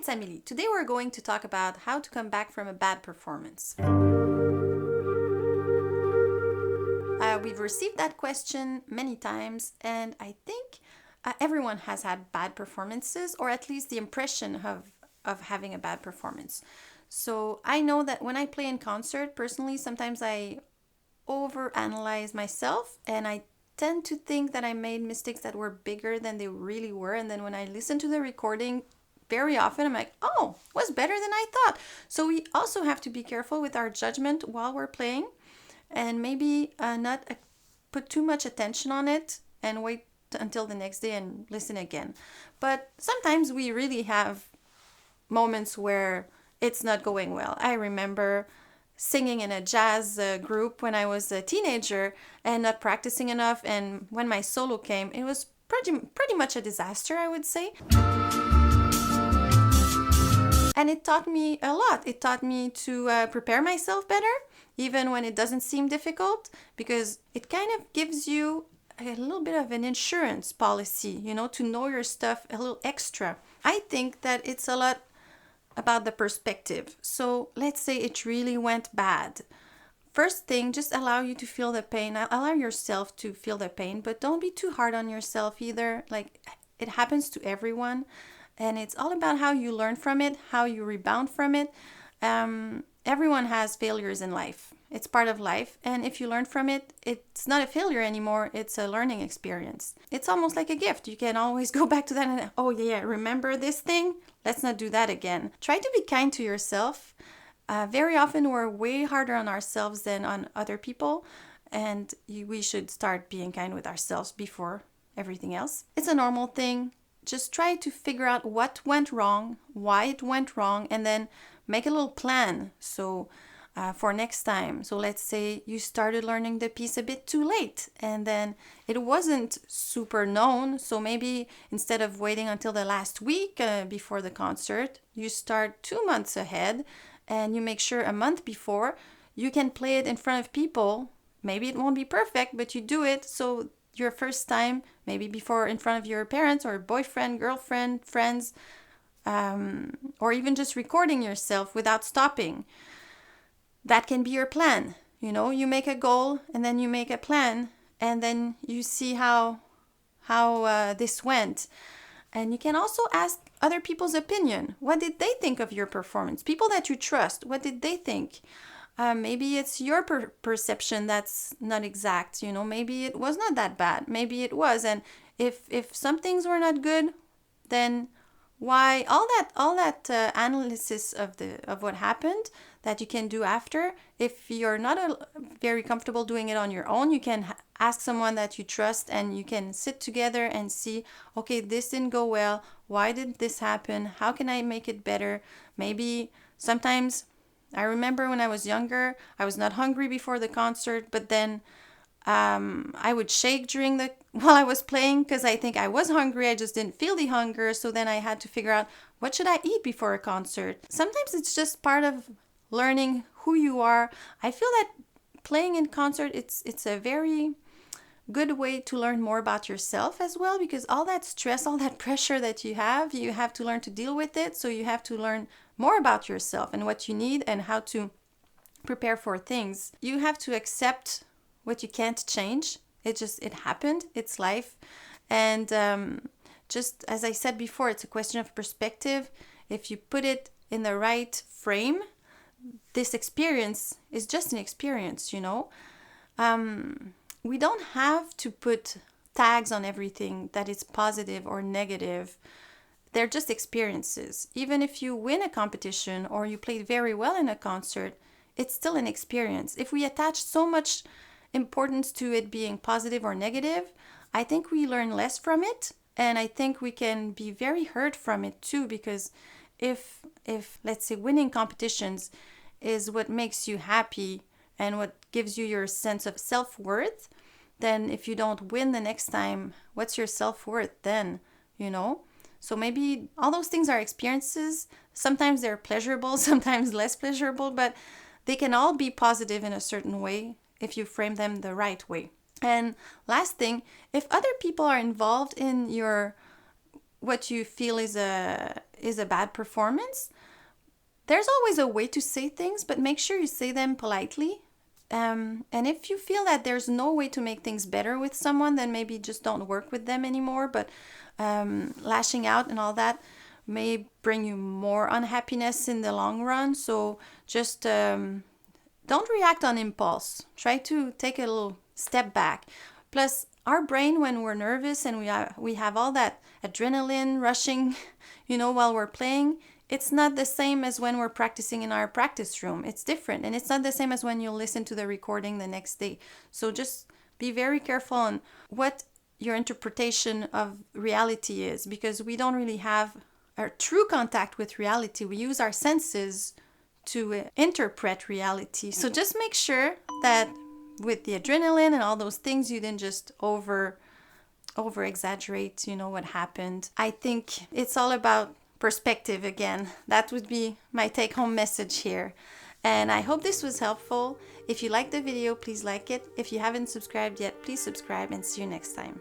it's Amélie. Today we're going to talk about how to come back from a bad performance. We've received that question many times, and I think everyone has had bad performances, or at least the impression of having a bad performance. So I know that when I play in concert, personally, sometimes I overanalyze myself, and I tend to think that I made mistakes that were bigger than they really were. And then when I listen to the recording, very often I'm like, oh, it was better than I thought. So we also have to be careful with our judgment while we're playing, and maybe not put too much attention on it and wait until the next day and listen again. But sometimes we really have moments where it's not going well. I remember singing in a jazz group when I was a teenager and not practicing enough, and when my solo came, it was pretty much a disaster, I would say. And it taught me a lot. It taught me to prepare myself better, even when it doesn't seem difficult, because it kind of gives you a little bit of an insurance policy, to know your stuff a little extra. I think that it's a lot about the perspective. So let's say it really went bad. First thing, just allow you to feel the pain. Allow yourself to feel the pain, but don't be too hard on yourself either. Like, it happens to everyone. And it's all about how you learn from it, how you rebound from it. Everyone has failures in life. It's part of life. And if you learn from it, it's not a failure anymore. It's a learning experience. It's almost like a gift. You can always go back to that and, oh yeah, remember this thing? Let's not do that again. Try to be kind to yourself. Very often we're way harder on ourselves than on other people. And we should start being kind with ourselves before everything else. It's a normal thing. Just try to figure out what went wrong, why it went wrong, and then make a little plan for next time. So let's say you started learning the piece a bit too late, and then it wasn't super known. So maybe instead of waiting until the last week before the concert, you start 2 months ahead, and you make sure a month before you can play it in front of people. Maybe it won't be perfect, but you do it so your first time, maybe before in front of your parents or boyfriend, girlfriend, friends, or even just recording yourself without stopping. That can be your plan. You make a goal and then you make a plan, and then you see how this went. And you can also ask other people's opinion. What did they think of your performance? People that you trust, what did they think? Maybe it's your perception that's not exact. Maybe it was not that bad. Maybe it was. And if some things were not good, then why all that analysis of what happened that you can do after. If you're not very comfortable doing it on your own, you can ask someone that you trust, and you can sit together and see, okay, this didn't go well. Why did this happen? How can I make it better? Maybe sometimes, I remember when I was younger, I was not hungry before the concert, but then I would shake while I was playing because I think I was hungry. I just didn't feel the hunger. So then I had to figure out, what should I eat before a concert? Sometimes it's just part of learning who you are. I feel that playing in concert, it's a very good way to learn more about yourself as well, because all that stress, all that pressure that you have to learn to deal with it. So you have to learn more about yourself and what you need and how to prepare for things. You have to accept what you can't change. It happened. It's life. And just as I said before, it's a question of perspective. If you put it in the right frame, this experience is just an experience, We don't have to put tags on everything that is positive or negative. They're just experiences. Even if you win a competition or you played very well in a concert, it's still an experience. If we attach so much importance to it being positive or negative, I think we learn less from it, and I think we can be very hurt from it too, because if let's say winning competitions is what makes you happy and what gives you your sense of self-worth, then if you don't win the next time, what's your self-worth then, So maybe all those things are experiences. Sometimes they're pleasurable, sometimes less pleasurable, but they can all be positive in a certain way if you frame them the right way. And last thing, if other people are involved in your what you feel is a bad performance, there's always a way to say things, but make sure you say them politely. And if you feel that there's no way to make things better with someone, then maybe just don't work with them anymore. But lashing out and all that may bring you more unhappiness in the long run. So just don't react on impulse. Try to take a little step back. Plus, our brain, when we're nervous and we have all that adrenaline rushing, while we're playing, it's not the same as when we're practicing in our practice room. It's different. And it's not the same as when you'll listen to the recording the next day. So just be very careful on what your interpretation of reality is, because we don't really have a true contact with reality. We use our senses to interpret reality. So just make sure that with the adrenaline and all those things, you didn't just over exaggerate, what happened. I think it's all about perspective again. That would be my take-home message here. And I hope this was helpful. If you liked the video, please like it. If you haven't subscribed yet, please subscribe, and see you next time.